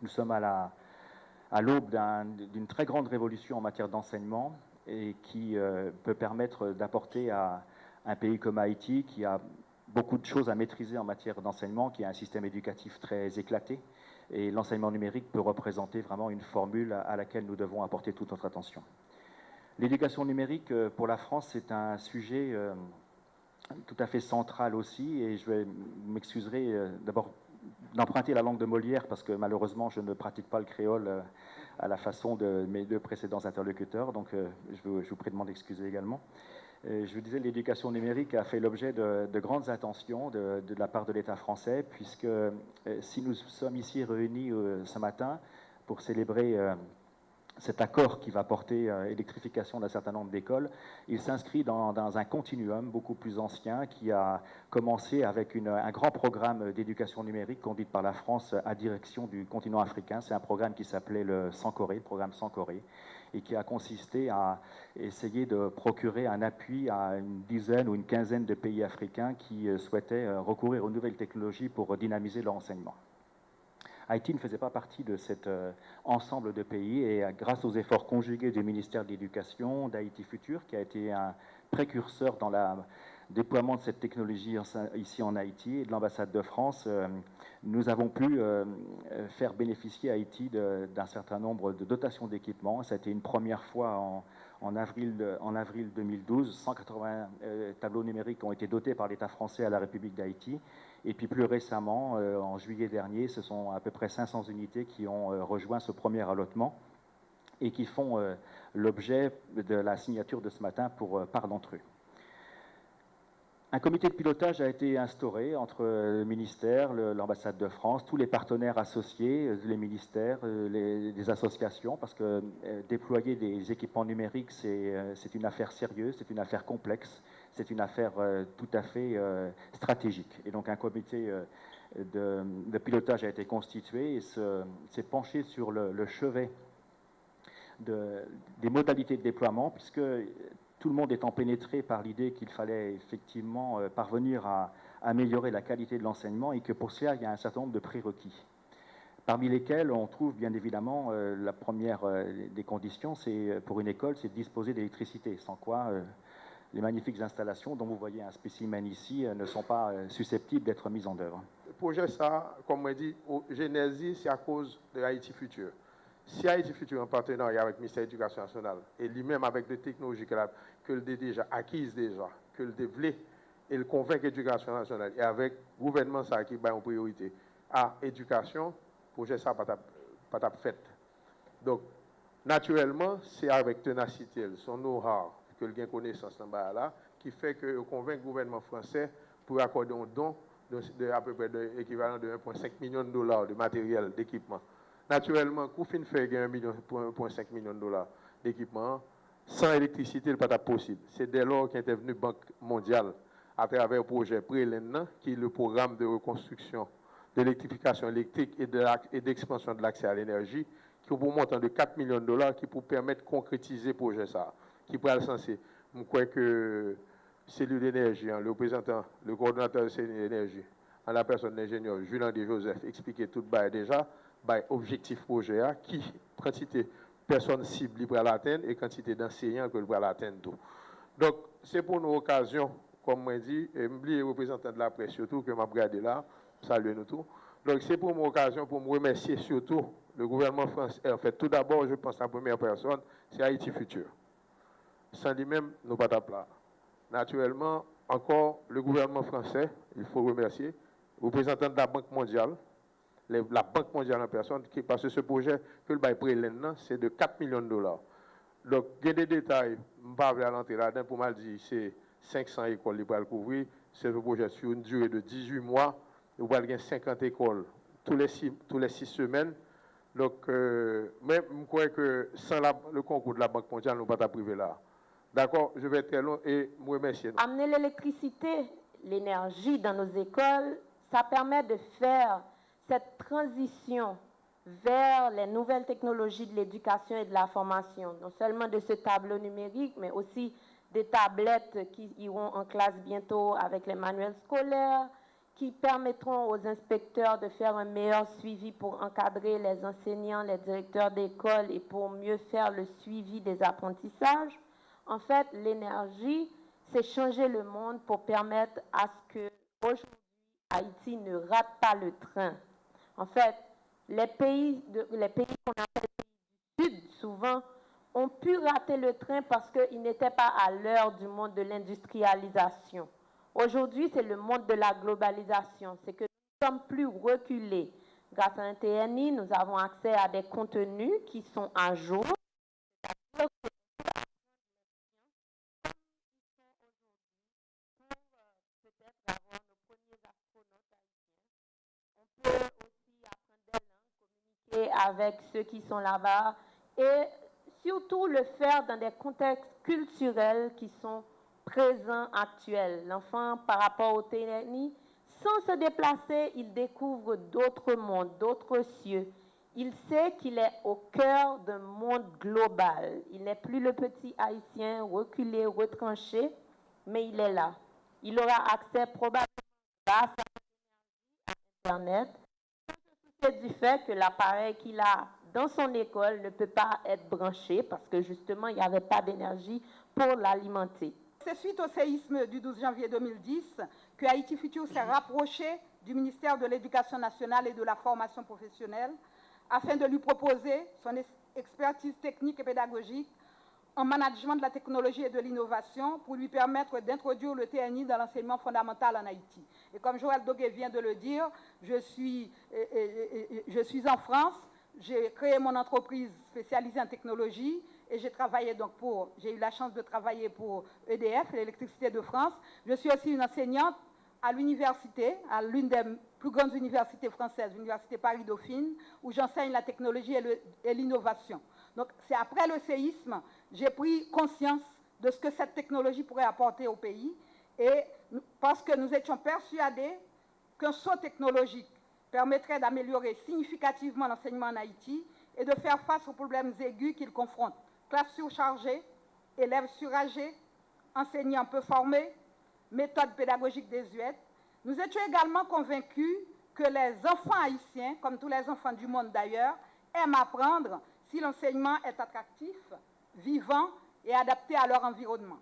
Nous sommes à l'aube d'une très grande révolution en matière d'enseignement et qui peut permettre d'apporter à un pays comme Haïti, qui a beaucoup de choses à maîtriser en matière d'enseignement, qui a un système éducatif très éclaté, et l'enseignement numérique peut représenter vraiment une formule à laquelle nous devons apporter toute notre attention. L'éducation numérique pour la France, c'est un sujet tout à fait central aussi, et je m'excuserai d'abord d'emprunter la langue de Molière, parce que malheureusement, je ne pratique pas le créole à la façon de mes deux précédents interlocuteurs, donc je vous prie de m'en excuser également. Je vous disais, l'éducation numérique a fait l'objet de grandes attentions de la part de l'État français, puisque si nous sommes ici réunis ce matin pour célébrer cet accord qui va porter électrification d'un certain nombre d'écoles, il s'inscrit dans un continuum beaucoup plus ancien qui a commencé avec un grand programme d'éducation numérique conduit par la France à direction du continent africain. C'est un programme qui s'appelait le Sankoré, le programme Sankoré, et qui a consisté à essayer de procurer un appui à une dizaine ou une quinzaine de pays africains qui souhaitaient recourir aux nouvelles technologies pour dynamiser leur enseignement. Haïti ne faisait pas partie de cet ensemble de pays et grâce aux efforts conjugués du ministère de l'Éducation, d'Haïti Futur, qui a été un précurseur dans le déploiement de cette technologie ici en Haïti et de l'ambassade de France, nous avons pu faire bénéficier Haïti d'un certain nombre de dotations d'équipements. Ça a été une première fois en avril 2012. 180 tableaux numériques ont été dotés par l'État français à la République d'Haïti. Et puis plus récemment, en juillet dernier, ce sont à peu près 500 unités qui ont rejoint ce premier allottement et qui font l'objet de la signature de ce matin par d'entre eux. Un comité de pilotage a été instauré entre le ministère, l'ambassade de France, tous les partenaires associés, les ministères, les associations, parce que déployer des équipements numériques, c'est une affaire sérieuse, c'est une affaire complexe, c'est une affaire tout à fait stratégique. Et donc un comité de pilotage a été constitué et s'est penché sur le chevet des modalités de déploiement, puisque tout le monde étant pénétré par l'idée qu'il fallait effectivement parvenir à améliorer la qualité de l'enseignement et que pour cela, il y a un certain nombre de prérequis, parmi lesquels on trouve bien évidemment la première des conditions, c'est pour une école, c'est de disposer d'électricité, sans quoi les magnifiques installations dont vous voyez un spécimen ici ne sont pas susceptibles d'être mises en œuvre. Le projet, ça, comme on dit, au Génésis, c'est à cause de Haïti Futur. Si Haïti Futur en partenariat avec le ministère de l'Éducation nationale et lui-même avec des technologies que le déjà acquises déjà, que le développe et le convainc l'éducation nationale et avec le gouvernement ça qui a une priorité à l'éducation, le projet ça pas fait. Donc, naturellement, c'est avec ténacité, son know-how, que le gain connaissance là, qui fait que le convainc le gouvernement français pour accorder un don de à peu près l'équivalent de 1,5 million de dollars de matériel, d'équipement. Naturellement, Koufine fait 1,5 million de dollars d'équipement. Sans électricité, ce n'est pas possible. C'est dès lors qu'est intervenu la Banque mondiale à travers le projet PRELEN, qui est le programme de reconstruction de l'électrification électrique et d'expansion de l'accès à l'énergie, qui pour un montant de 4 millions de dollars, qui pour permettre de concrétiser le projet ça, qui pourrait être censé. Je crois que cellule d'énergie, le représentant, le coordonnateur de cellule d'énergie, en la personne de l'ingénieur Julien de Joseph, expliqué tout déjà, objectif projet, qui quantité de personnes cibles pour l'atteindre et quantité d'enseignants que pour l'atteindre tout. Donc, c'est pour nos occasions, comme moi dit, et m'oublier représentant de la presse surtout, que m'a regardé là, saluer nous tous. Donc, c'est pour mon occasion pour me remercier surtout le gouvernement français. En fait, tout d'abord, je pense à la première personne, c'est Haïti Futur. Sans lui-même, nous pas là. Naturellement, encore le gouvernement français, il faut remercier, représentant de la Banque mondiale, la Banque mondiale en personne, parce que ce projet que le bail PRELEN, c'est de 4 millions de dollars. Donc, il y a des détails, je ne vais pas à l'entrée là-dedans, pour mal dire, c'est 500 écoles pour le couvrir, c'est un projet sur une durée de 18 mois, nous allons avoir 50 écoles tous les 6 semaines. Donc, même je crois que sans le concours de la Banque mondiale, nous ne pouvons pas priver là. D'accord, je vais être très long et vous remercier. Amener l'électricité, l'énergie dans nos écoles, ça permet de faire cette transition vers les nouvelles technologies de l'éducation et de la formation. Non seulement de ce tableau numérique, mais aussi des tablettes qui iront en classe bientôt avec les manuels scolaires, qui permettront aux inspecteurs de faire un meilleur suivi pour encadrer les enseignants, les directeurs d'école et pour mieux faire le suivi des apprentissages. En fait, l'énergie, c'est changer le monde pour permettre à ce que aujourd'hui Haïti ne rate pas le train. En fait, les pays qu'on appelle les pays du Sud, souvent, ont pu rater le train parce qu'ils n'étaient pas à l'heure du monde de l'industrialisation. Aujourd'hui, c'est le monde de la globalisation. C'est que nous ne sommes plus reculés. Grâce à un TNI, nous avons accès à des contenus qui sont à jour. C'est-à-dire que peut-être avoir nos premiers astronautes haïtiens. On peut aussi apprendre des langues, communiquer avec ceux qui sont là-bas et surtout le faire dans des contextes culturels qui sont présents, actuels. L'enfant, par rapport au TNI, sans se déplacer, il découvre d'autres mondes, d'autres cieux. Il sait qu'il est au cœur d'un monde global. Il n'est plus le petit Haïtien reculé, retranché, mais il est là. Il aura accès probablement grâce à Internet, sans se soucier du fait que l'appareil qu'il a dans son école ne peut pas être branché parce que justement, il n'y avait pas d'énergie pour l'alimenter. C'est suite au séisme du 12 janvier 2010 que Haïti Futur s'est rapproché du ministère de l'Éducation nationale et de la formation professionnelle afin de lui proposer son expertise technique et pédagogique en management de la technologie et de l'innovation pour lui permettre d'introduire le TNI dans l'enseignement fondamental en Haïti. Et comme Joël Doguet vient de le dire, je suis en France, j'ai créé mon entreprise spécialisée en technologie et j'ai eu la chance de travailler pour EDF, l'électricité de France. Je suis aussi une enseignante à l'université, à l'une des plus grandes universités françaises, l'université Paris-Dauphine, où j'enseigne la technologie et l'innovation. Donc, c'est après le séisme, j'ai pris conscience de ce que cette technologie pourrait apporter au pays, et parce que nous étions persuadés qu'un saut technologique permettrait d'améliorer significativement l'enseignement en Haïti et de faire face aux problèmes aigus qu'il confronte. Classe surchargée, élèves surâgés, enseignants peu formés, méthodes pédagogiques désuètes. Nous étions également convaincus que les enfants haïtiens, comme tous les enfants du monde d'ailleurs, aiment apprendre si l'enseignement est attractif, vivant et adapté à leur environnement.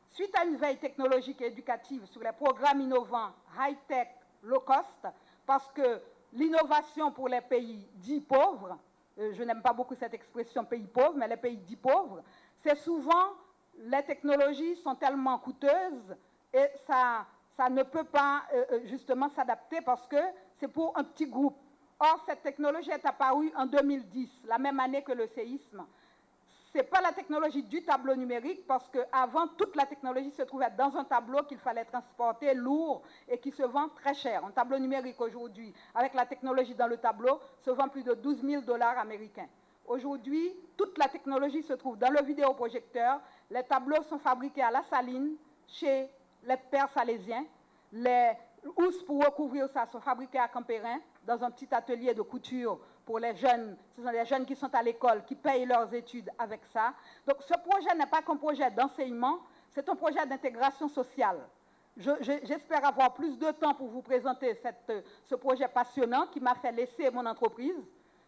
Suite à une veille technologique et éducative sur les programmes innovants, high-tech, low-cost, parce que l'innovation pour les pays dits pauvres, je n'aime pas beaucoup cette expression pays pauvres, mais les pays dits pauvres, c'est souvent les technologies sont tellement coûteuses et ça ne peut pas justement s'adapter parce que c'est pour un petit groupe. Or, cette technologie est apparue en 2010, la même année que le séisme. Ce n'est pas la technologie du tableau numérique parce qu'avant, toute la technologie se trouvait dans un tableau qu'il fallait transporter lourd et qui se vend très cher. Un tableau numérique aujourd'hui, avec la technologie dans le tableau, se vend plus de 12 000 $ américains. Aujourd'hui, toute la technologie se trouve dans le vidéoprojecteur. Les tableaux sont fabriqués à la saline chez les pères salésiens. Les housses pour recouvrir ça sont fabriquées à Campérin, dans un petit atelier de couture pour les jeunes. Ce sont les jeunes qui sont à l'école, qui payent leurs études avec ça. Donc ce projet n'est pas qu'un projet d'enseignement, c'est un projet d'intégration sociale. J'espère avoir plus de temps pour vous présenter ce projet passionnant qui m'a fait laisser mon entreprise,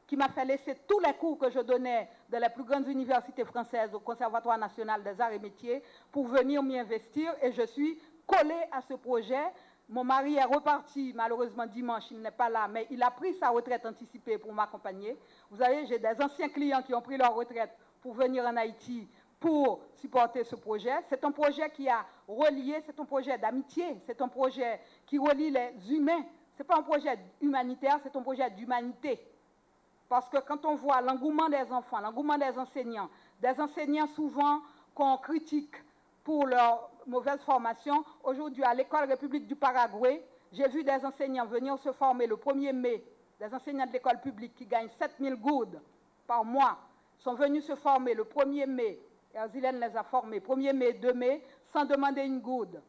qui m'a fait laisser tous les cours que je donnais dans les plus grandes universités françaises, au Conservatoire national des arts et métiers, pour venir m'y investir. Et je suis collée à ce projet. Mon mari est reparti, malheureusement dimanche, il n'est pas là, mais il a pris sa retraite anticipée pour m'accompagner. Vous savez, j'ai des anciens clients qui ont pris leur retraite pour venir en Haïti pour supporter ce projet. C'est un projet qui a relié, c'est un projet d'amitié, c'est un projet qui relie les humains. Ce n'est pas un projet humanitaire, c'est un projet d'humanité. Parce que quand on voit l'engouement des enfants, l'engouement des enseignants souvent qu'on critique pour leur mauvaise formation, aujourd'hui à l'École République du Paraguay, j'ai vu des enseignants venir se former le 1er mai, des enseignants de l'école publique qui gagnent 7 000 goudes par mois, sont venus se former le 1er mai, et Azilène les a formés, 1er mai, 2 mai, sans demander une goude.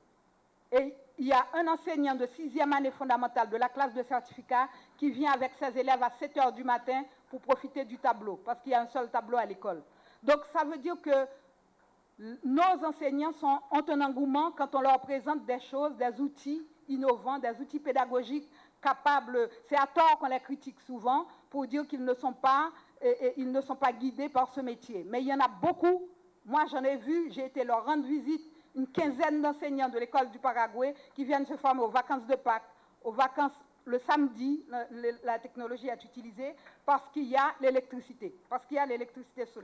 Et il y a un enseignant de 6e année fondamentale de la classe de certificat qui vient avec ses élèves à 7 h du matin pour profiter du tableau, parce qu'il y a un seul tableau à l'école. Donc ça veut dire que nos enseignants ont un engouement quand on leur présente des choses, des outils innovants, des outils pédagogiques capables, c'est à tort qu'on les critique souvent pour dire qu'ils ne sont pas guidés par ce métier. Mais il y en a beaucoup. Moi, j'en ai vu, j'ai été leur rendre visite, une quinzaine d'enseignants de l'école du Paraguay qui viennent se former aux vacances de Pâques, aux vacances le samedi, la technologie est utilisée parce qu'il y a l'électricité, solaire.